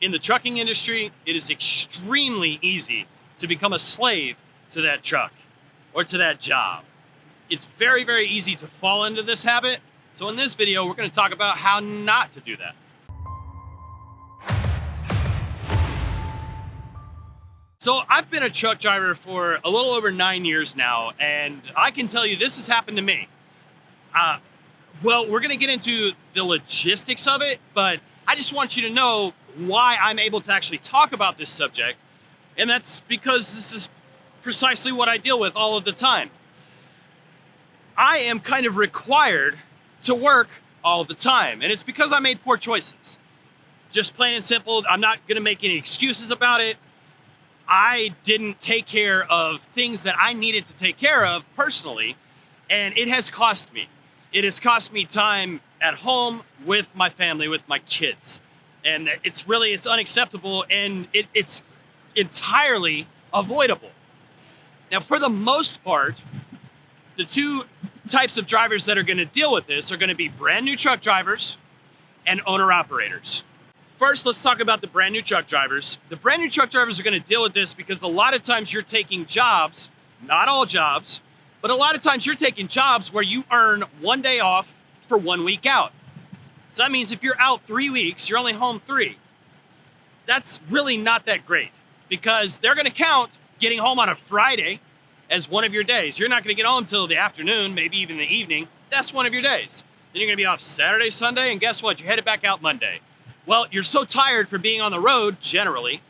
In the trucking industry, it is extremely easy to become a slave to that truck or to that job. It's very, very easy to fall into this habit. So in this video, we're going to talk about how not to do that. So I've been a truck driver for a little over 9 years now, and I can tell you this has happened to me. Well, we're going to get into the logistics of it, but I just want you to know why I'm able to actually talk about this subject. And that's because this is precisely what I deal with all of the time. I am kind of required to work all the time, and it's because I made poor choices. Just plain and simple, I'm not going to make any excuses about it. I didn't take care of things that I needed to take care of personally, and it has cost me. It has cost me time at home with my family, with my kids. And it's unacceptable, and it's entirely avoidable. Now, for the most part, the two types of drivers that are going to deal with this are going to be brand new truck drivers and owner-operators. First, let's talk about the brand new truck drivers. The brand new truck drivers are going to deal with this because a lot of times you're taking jobs, not all jobs, but a lot of times you're taking jobs where you earn 1 day off for 1 week out. So that means if you're out 3 weeks, you're only home 3. That's really not that great because they're going to count getting home on a Friday as one of your days. You're not going to get home till the afternoon, maybe even the evening. That's one of your days. Then you're going to be off Saturday, Sunday, and guess what? You're headed back out Monday. Well, you're so tired from being on the road, generally,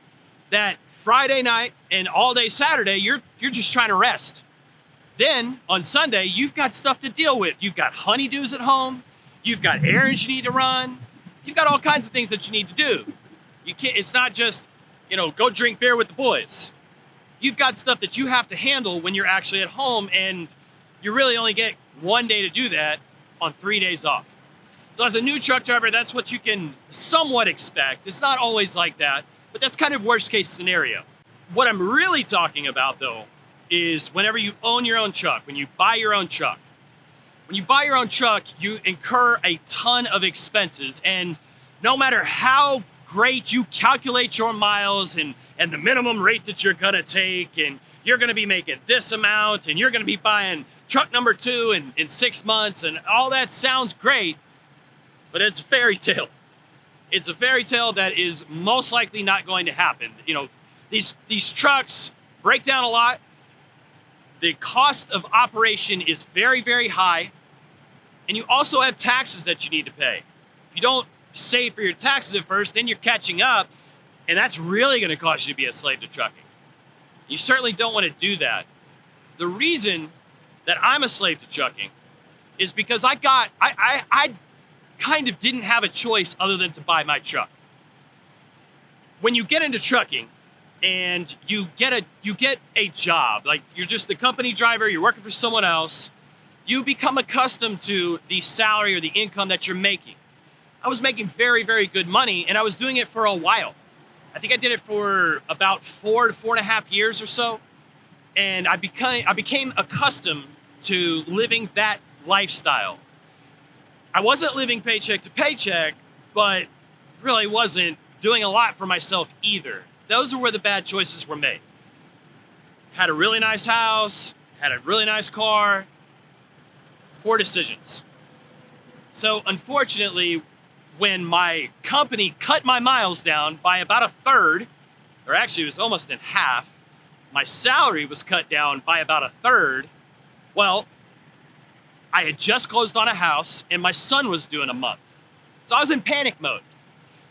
that Friday night and all day Saturday, you're just trying to rest. Then, on Sunday, you've got stuff to deal with. You've got honeydews at home. You've got errands you need to run. You've got all kinds of things that you need to do. It's not just, go drink beer with the boys. You've got stuff that you have to handle when you're actually at home, and you really only get 1 day to do that on 3 days off. So as a new truck driver, that's what you can somewhat expect. It's not always like that, but that's kind of worst case scenario. What I'm really talking about, though, is whenever you own your own truck, when you buy your own truck. When you buy your own truck, you incur a ton of expenses, and no matter how great you calculate your miles and the minimum rate that you're gonna take, and you're gonna be making this amount, and you're gonna be buying truck number 2 in 6 months, and all that sounds great, but it's a fairy tale. It's a fairy tale that is most likely not going to happen. These trucks break down a lot. The cost of operation is very, very high. And you also have taxes that you need to pay. If you don't save for your taxes at first, then you're catching up, and that's really going to cause you to be a slave to trucking. You certainly don't want to do that. The reason that I'm a slave to trucking is because I kind of didn't have a choice other than to buy my truck. When you get into trucking and you get a job, like you're just the company driver, you're working for someone else, you become accustomed to the salary or the income that you're making. I was making very, very good money, and I was doing it for a while. I think I did it for about 4 to 4.5 years or so, and I became accustomed to living that lifestyle. I wasn't living paycheck to paycheck, but really wasn't doing a lot for myself either. Those are where the bad choices were made. Had a really nice house, had a really nice car, poor decisions. So unfortunately, when my company cut my miles down by about 1/3, or actually it was almost in half, my salary was cut down by about 1/3, well, I had just closed on a house and my son was due in a month. So I was in panic mode.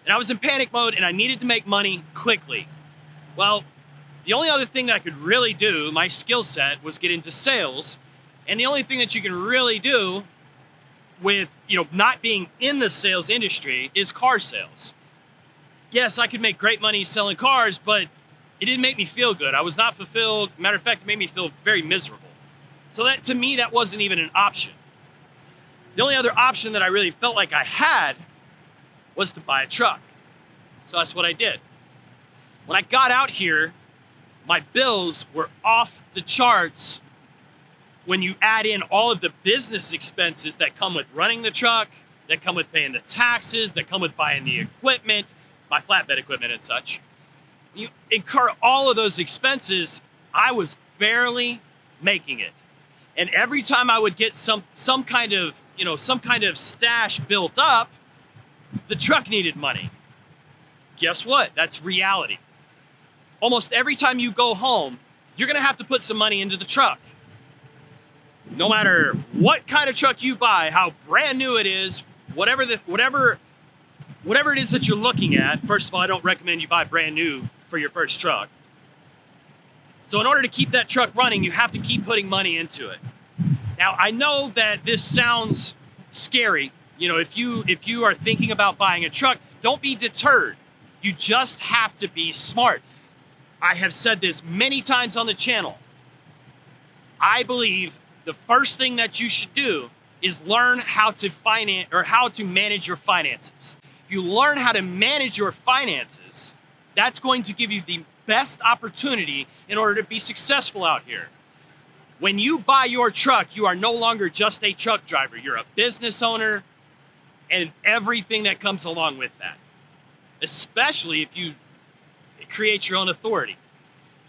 And I needed to make money quickly. Well, the only other thing that I could really do, my skill set, was get into sales. And the only thing that you can really do with, not being in the sales industry is car sales. Yes, I could make great money selling cars, but it didn't make me feel good. I was not fulfilled. Matter of fact, it made me feel very miserable. So that, to me, that wasn't even an option. The only other option that I really felt like I had was to buy a truck. So that's what I did. When I got out here, my bills were off the charts when you add in all of the business expenses that come with running the truck, that come with paying the taxes, that come with buying the equipment. my flatbed equipment and such. You incur all of those expenses. I was barely making it. And every time I would get some kind of stash built up, the truck needed money. Guess what? That's reality. Almost every time you go home, you're gonna have to put some money into the truck. No matter what kind of truck you buy, how brand new it is, whatever it is that you're looking at. First of all, I don't recommend you buy brand new for your first truck. So in order to keep that truck running, you have to keep putting money into it. Now, I know that this sounds scary. You know, if you are thinking about buying a truck, don't be deterred. You just have to be smart. I have said this many times on the channel. I believe the first thing that you should do is learn how to manage your finances. If you learn how to manage your finances, that's going to give you the best opportunity in order to be successful out here. When you buy your truck, you are no longer just a truck driver. You're a business owner and everything that comes along with that. Especially if you create your own authority.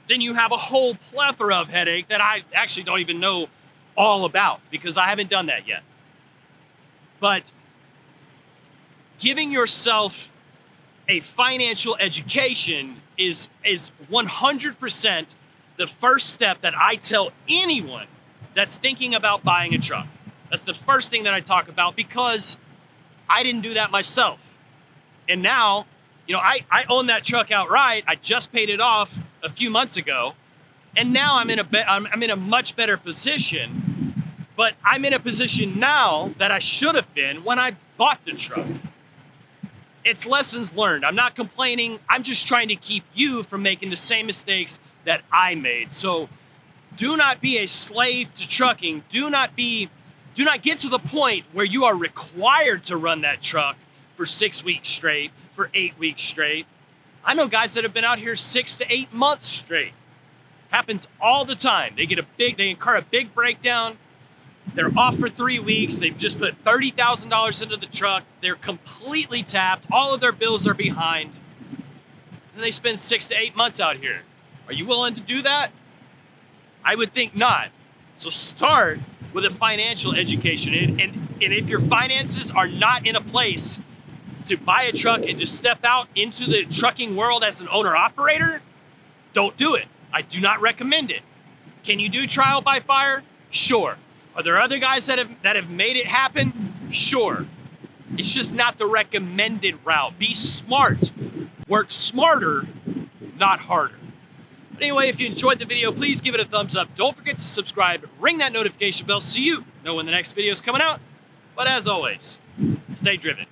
Then you have a whole plethora of headache that I actually don't even know all about because I haven't done that yet. But giving yourself a financial education is 100% the first step that I tell anyone that's thinking about buying a truck. That's the first thing that I talk about because I didn't do that myself. And now, you know, I own that truck outright. I just paid it off a few months ago. And now I'm in a much better position. But I'm in a position now that I should have been when I bought the truck. It's lessons learned. I'm not complaining. I'm just trying to keep you from making the same mistakes that I made. So do not be a slave to trucking. Do not get to the point where you are required to run that truck for 6 weeks straight, for 8 weeks straight. I know guys that have been out here 6 to 8 months straight. Happens all the time. They incur a big breakdown. They're off for 3 weeks. They've just put $30,000 into the truck. They're completely tapped. All of their bills are behind. And they spend 6 to 8 months out here. Are you willing to do that? I would think not. So start with a financial education. And if your finances are not in a place to buy a truck and to step out into the trucking world as an owner-operator, don't do it. I do not recommend it. Can you do trial by fire? Sure. Are there other guys that have made it happen? Sure. It's just not the recommended route. Be smart. Work smarter, not harder. But anyway, if you enjoyed the video, please give it a thumbs up. Don't forget to subscribe. Ring that notification bell so you know when the next video is coming out. But as always, stay driven.